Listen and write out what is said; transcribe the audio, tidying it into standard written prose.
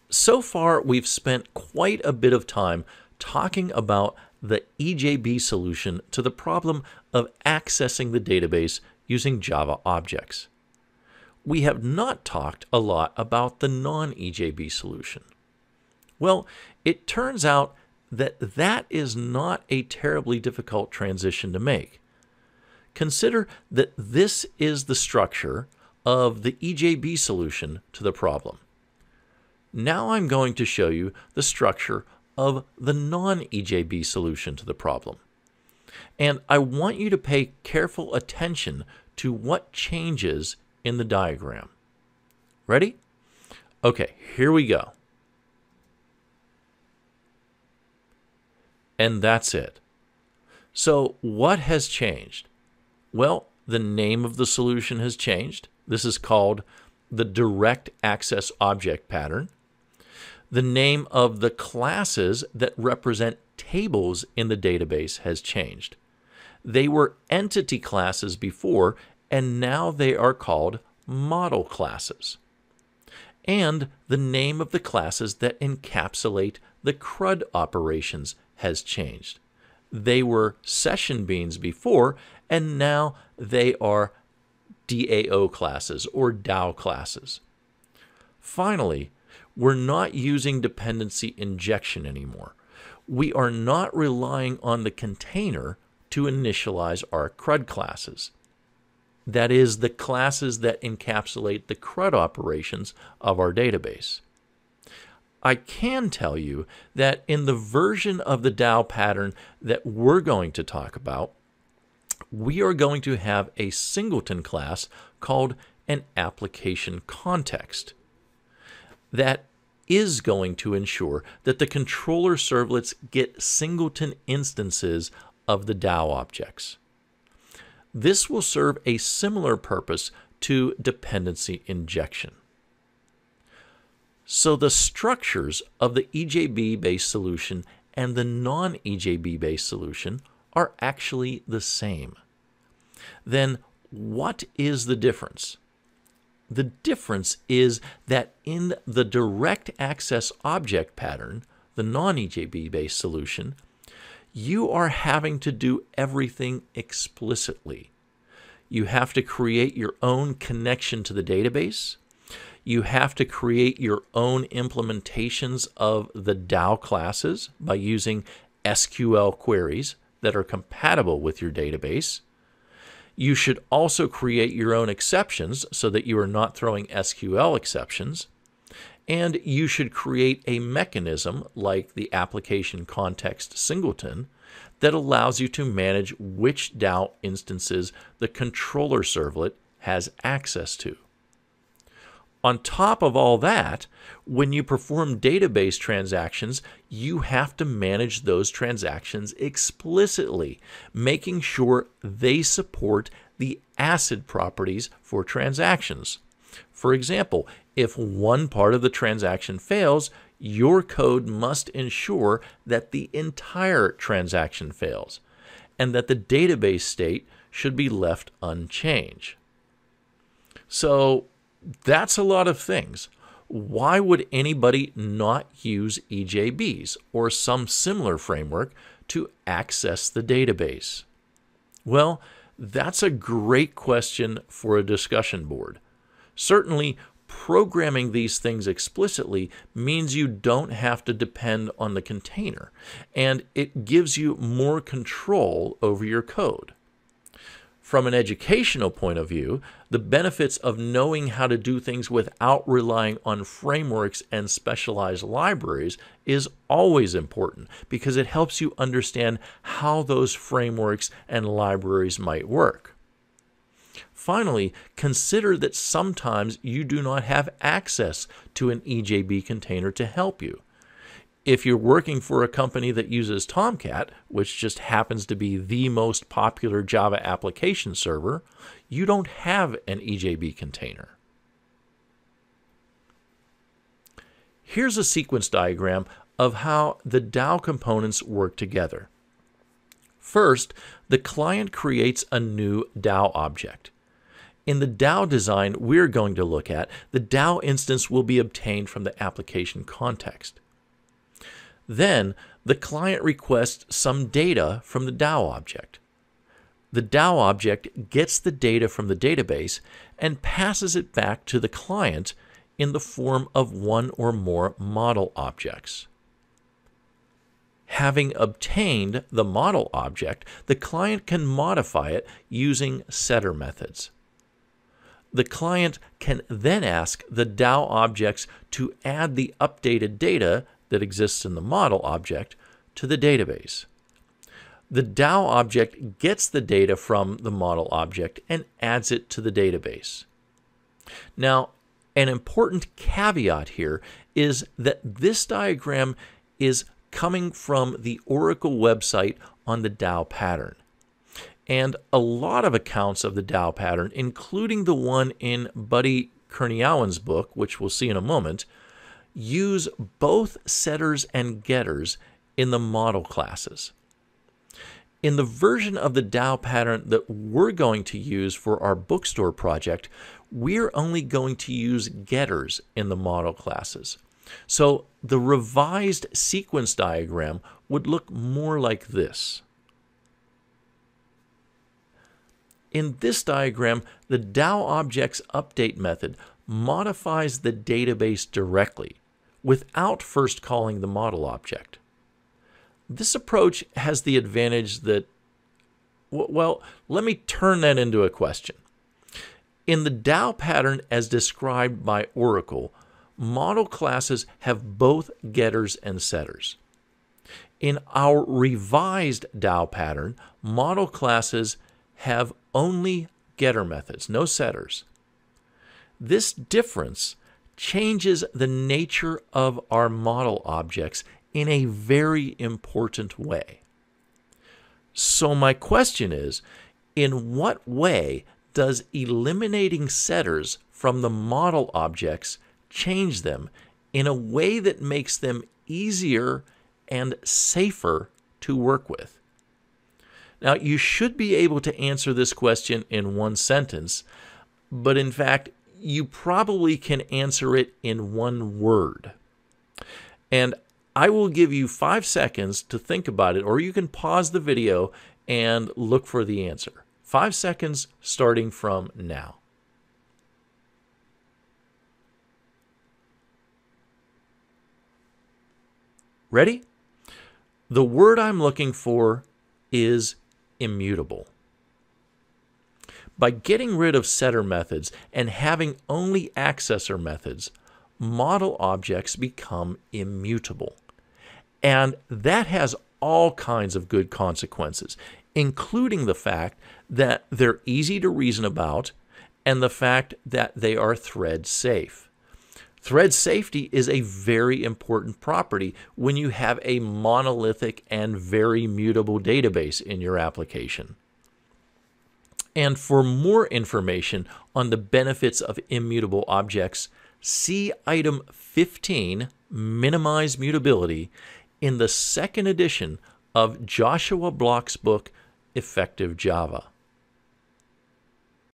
So far, we've spent quite a bit of time talking about the EJB solution to the problem of accessing the database using Java objects. We have not talked a lot about the non-EJB solution. Well, it turns out that that is not a terribly difficult transition to make. Consider that this is the structure of the EJB solution to the problem. Now I'm going to show you the structure of the non-EJB solution to the problem. And I want you to pay careful attention to what changes in the diagram. Ready? Okay, here we go. And that's it. So what has changed? Well, the name of the solution has changed. This is called the direct access object pattern. The name of the classes that represent tables in the database has changed. They were entity classes before, and now they are called model classes. And the name of the classes that encapsulate the CRUD operations has changed. They were session beans before, and now they are DAO classes or DAO classes. Finally, we're not using dependency injection anymore. We are not relying on the container to initialize our CRUD classes. That is, the classes that encapsulate the CRUD operations of our database. I can tell you that in the version of the DAO pattern that we're going to talk about, we are going to have a singleton class called an application context. That is going to ensure that the controller servlets get singleton instances of the DAO objects. This will serve a similar purpose to dependency injection. So the structures of the EJB-based solution and the non-EJB-based solution are actually the same. Then what is the difference? The difference is that in the direct access object pattern, the non-EJB-based solution, you are having to do everything explicitly. You have to create your own connection to the database. You have to create your own implementations of the DAO classes by using SQL queries that are compatible with your database. You should also create your own exceptions so that you are not throwing SQL exceptions. And you should create a mechanism like the application context singleton that allows you to manage which DAO instances the controller servlet has access to. On top of all that, when you perform database transactions, you have to manage those transactions explicitly, making sure they support the ACID properties for transactions. For example, if one part of the transaction fails, your code must ensure that the entire transaction fails, and that the database state should be left unchanged. So that's a lot of things. Why would anybody not use EJBs or some similar framework to access the database? Well, that's a great question for a discussion board. Certainly, programming these things explicitly means you don't have to depend on the container, and it gives you more control over your code. From an educational point of view, the benefits of knowing how to do things without relying on frameworks and specialized libraries is always important because it helps you understand how those frameworks and libraries might work. Finally, consider that sometimes you do not have access to an EJB container to help you. If you're working for a company that uses Tomcat, which just happens to be the most popular Java application server, you don't have an EJB container. Here's a sequence diagram of how the DAO components work together. First, the client creates a new DAO object. In the DAO design we're going to look at, the DAO instance will be obtained from the application context. Then the client requests some data from the DAO object. The DAO object gets the data from the database and passes it back to the client in the form of one or more model objects. Having obtained the model object, the client can modify it using setter methods. The client can then ask the DAO objects to add the updated data that exists in the model object to the database. The DAO object gets the data from the model object and adds it to the database. Now, an important caveat here is that this diagram is coming from the Oracle website on the DAO pattern. And a lot of accounts of the DAO pattern, including the one in Buddy Kurniawan's book, which we'll see in a moment, use both setters and getters in the model classes. In the version of the DAO pattern that we're going to use for our bookstore project, we're only going to use getters in the model classes. So the revised sequence diagram would look more like this. In this diagram, the DAO object's update method modifies the database directly without first calling the model object. This approach has the advantage that, well, let me turn that into a question. In the DAO pattern as described by Oracle, model classes have both getters and setters. In our revised DAO pattern, model classes have only getter methods, no setters. This difference changes the nature of our model objects in a very important way. So my question is, in what way does eliminating setters from the model objects change them in a way that makes them easier and safer to work with? Now, you should be able to answer this question in one sentence, but in fact, you probably can answer it in one word. And I will give you 5 seconds to think about it, or you can pause the video and look for the answer. 5 seconds starting from now. Ready? The word I'm looking for is immutable. By getting rid of setter methods and having only accessor methods, model objects become immutable. And that has all kinds of good consequences, including the fact that they're easy to reason about and the fact that they are thread safe. Thread safety is a very important property when you have a monolithic and very mutable database in your application. And for more information on the benefits of immutable objects, see item 15, Minimize Mutability, in the second edition of Joshua Bloch's book, Effective Java.